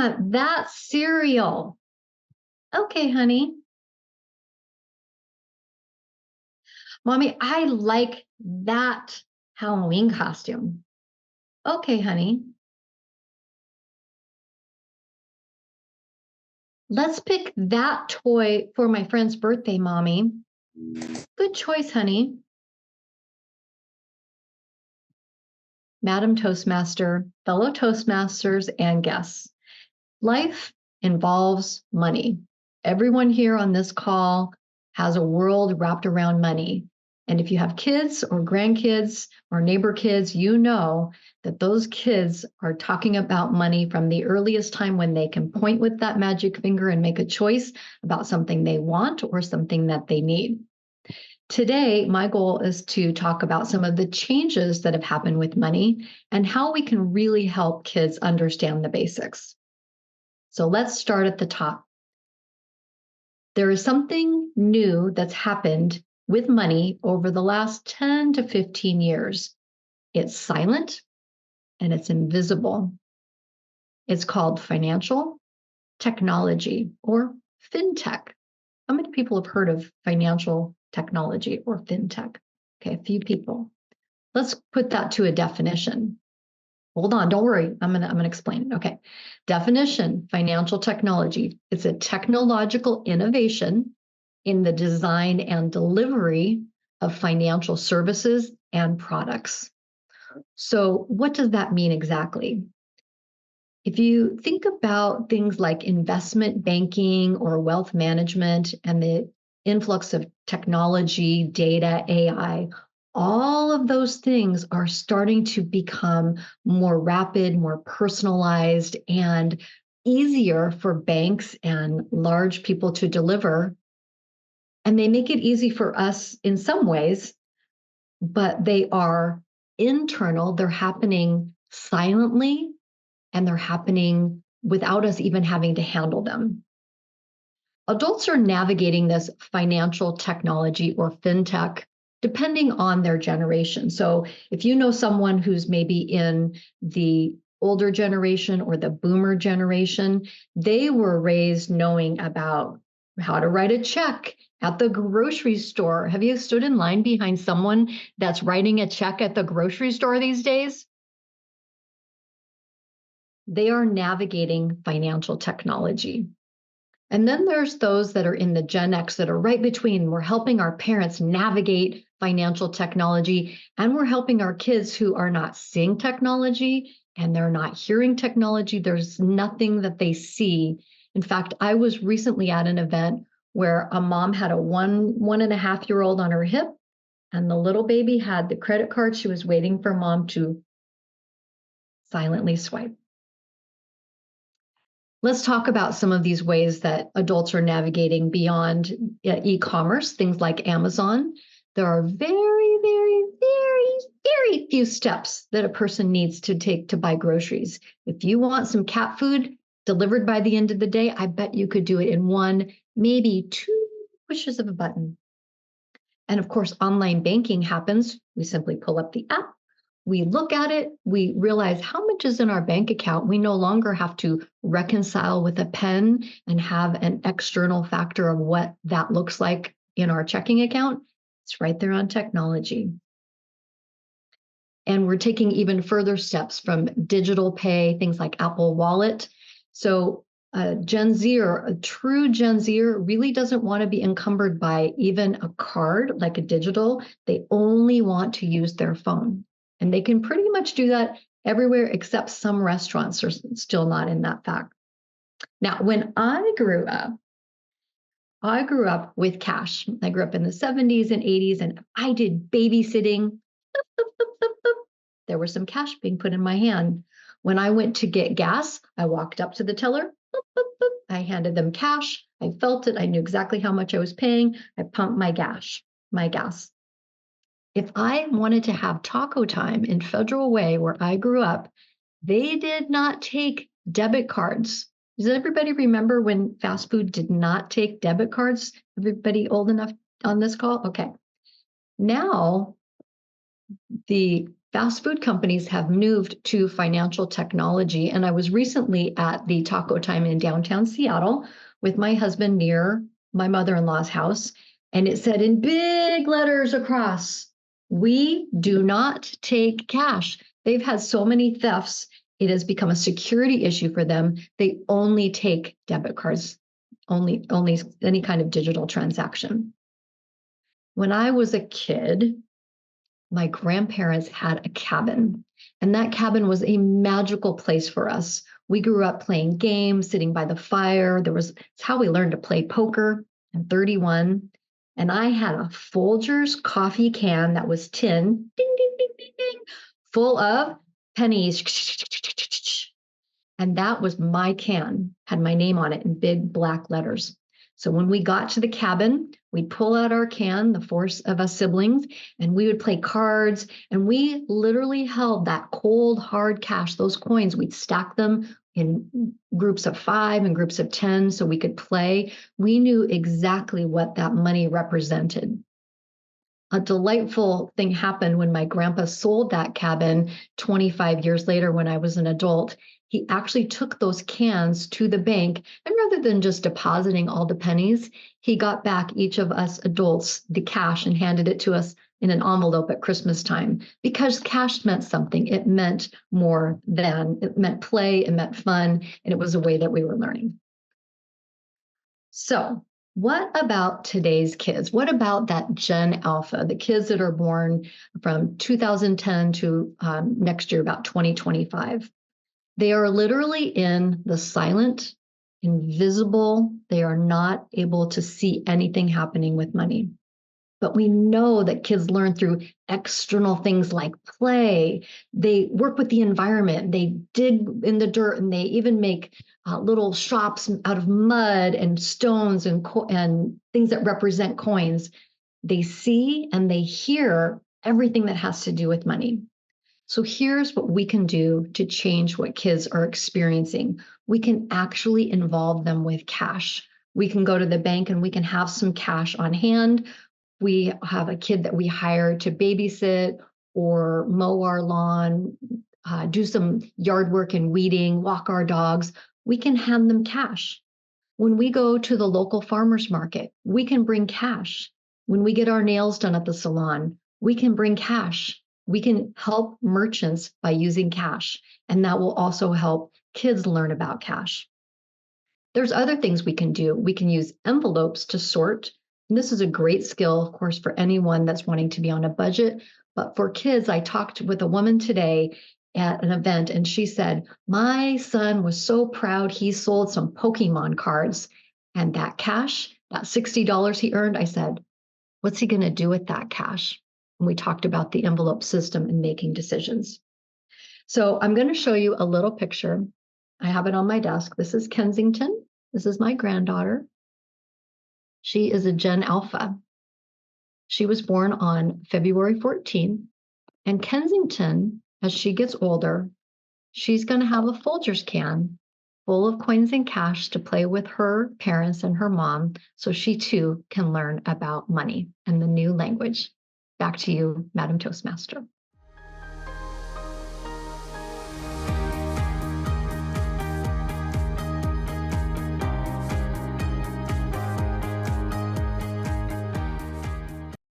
want that cereal. Okay, honey. Mommy, I like that Halloween costume. Okay, honey. Let's pick that toy for my friend's birthday, Mommy. Good choice, honey. Madam Toastmaster, fellow Toastmasters, and guests. Life involves money. Everyone here on this call has a world wrapped around money. And if you have kids or grandkids or neighbor kids, you know that those kids are talking about money from the earliest time when they can point with that magic finger and make a choice about something they want or something that they need. Today, my goal is to talk about some of the changes that have happened with money and how we can really help kids understand the basics. So let's start at the top. There is something new that's happened with money over the last 10 to 15 years. It's silent and it's invisible. It's called financial technology or fintech. How many people have heard of financial technology or fintech? Okay, a few people. Let's put that to a definition. Hold on, don't worry. I'm gonna explain it. Okay. Definition: financial technology. It's a technological innovation in the design and delivery of financial services and products. So, what does that mean exactly? If you think about things like investment banking or wealth management and the influx of technology, data, AI, all of those things are starting to become more rapid, more personalized, and easier for banks and large people to deliver. And they make it easy for us in some ways, but they are internal, they're happening silently, and they're happening without us even having to handle them. Adults are navigating this financial technology or fintech depending on their generation. So if you know someone who's maybe in the older generation or the boomer generation, they were raised knowing about how to write a check at the grocery store. Have you stood in line behind someone that's writing a check at the grocery store these days? They are navigating financial technology. And then there's those that are in the Gen X that are right between. We're helping our parents navigate financial technology, and we're helping our kids who are not seeing technology and they're not hearing technology. There's nothing that they see. In fact, I was recently at an event where a mom had a 1.5-year-old on her hip, and the little baby had the credit card. She was waiting for mom to silently swipe. Let's talk about some of these ways that adults are navigating beyond e-commerce, things like Amazon. There are very, very, very, very few steps that a person needs to take to buy groceries. If you want some cat food delivered by the end of the day, I bet you could do it in one, maybe two pushes of a button. And of course, online banking happens. We simply pull up the app. We look at it, we realize how much is in our bank account. We no longer have to reconcile with a pen and have an external factor of what that looks like in our checking account. It's right there on technology. And we're taking even further steps from digital pay, things like Apple Wallet. So Gen Zer, a true Gen Zer, really doesn't want to be encumbered by even a card like a digital. They only want to use their phone. And they can pretty much do that everywhere except some restaurants are still not in that fact. Now, when I grew up with cash. I grew up in the 70s and 80s, and I did babysitting. There was some cash being put in my hand. When I went to get gas, I walked up to the teller. I handed them cash. I felt it. I knew exactly how much I was paying. I pumped my gas. If I wanted to have taco time in Federal Way, where I grew up, they did not take debit cards. Does everybody remember when fast food did not take debit cards? Everybody old enough on this call? Okay. Now, the Fast food companies have moved to financial technology. And I was recently at the Taco Time in downtown Seattle with my husband near my mother-in-law's house. And it said in big letters across, we do not take cash. They've had so many thefts. It has become a security issue for them. They only take debit cards, only any kind of digital transaction. When I was a kid, my grandparents had a cabin, and that cabin was a magical place for us. We grew up playing games, sitting by the fire. It's how we learned to play poker in 31. And I had a Folgers coffee can that was tin, ding, ding, ding, ding, ding, full of pennies. And that was my can, had my name on it in big black letters. So when we got to the cabin, we'd pull out our can, the four of us siblings, and we would play cards. And we literally held that cold, hard cash, those coins. We'd stack them in groups of 5 and groups of 10 so we could play. We knew exactly what that money represented. A delightful thing happened when my grandpa sold that cabin 25 years later when I was an adult. He actually took those cans to the bank, and rather than just depositing all the pennies, he got back each of us adults the cash and handed it to us in an envelope at Christmas time, because cash meant something. It meant more than, it meant play, it meant fun, and it was a way that we were learning. So, what about today's kids? What about that Gen Alpha, the kids that are born from 2010 to next year, about 2025? They are literally in the silent, invisible, they are not able to see anything happening with money. But we know that kids learn through external things like play. They work with the environment. They dig in the dirt, and they even make little shops out of mud and stones and things that represent coins. They see and they hear everything that has to do with money. So here's what we can do to change what kids are experiencing. We can actually involve them with cash. We can go to the bank and we can have some cash on hand. We have a kid that we hire to babysit or mow our lawn, do some yard work and weeding, walk our dogs. We can hand them cash. When we go to the local farmers market, we can bring cash. When we get our nails done at the salon, we can bring cash. We can help merchants by using cash, and that will also help kids learn about cash. There's other things we can do. We can use envelopes to sort. And this is a great skill, of course, for anyone that's wanting to be on a budget. But for kids, I talked with a woman today at an event, and she said, my son was so proud he sold some Pokemon cards, and that cash, that $60 he earned, I said, what's he going to do with that cash? And we talked about the envelope system and making decisions. So I'm going to show you a little picture. I have it on my desk. This is Kensington. This is my granddaughter. She is a Gen Alpha. She was born on February 14th. And Kensington, as she gets older, she's going to have a Folgers can full of coins and cash to play with her parents and her mom, so she too can learn about money and the new language. Back to you, Madam Toastmaster.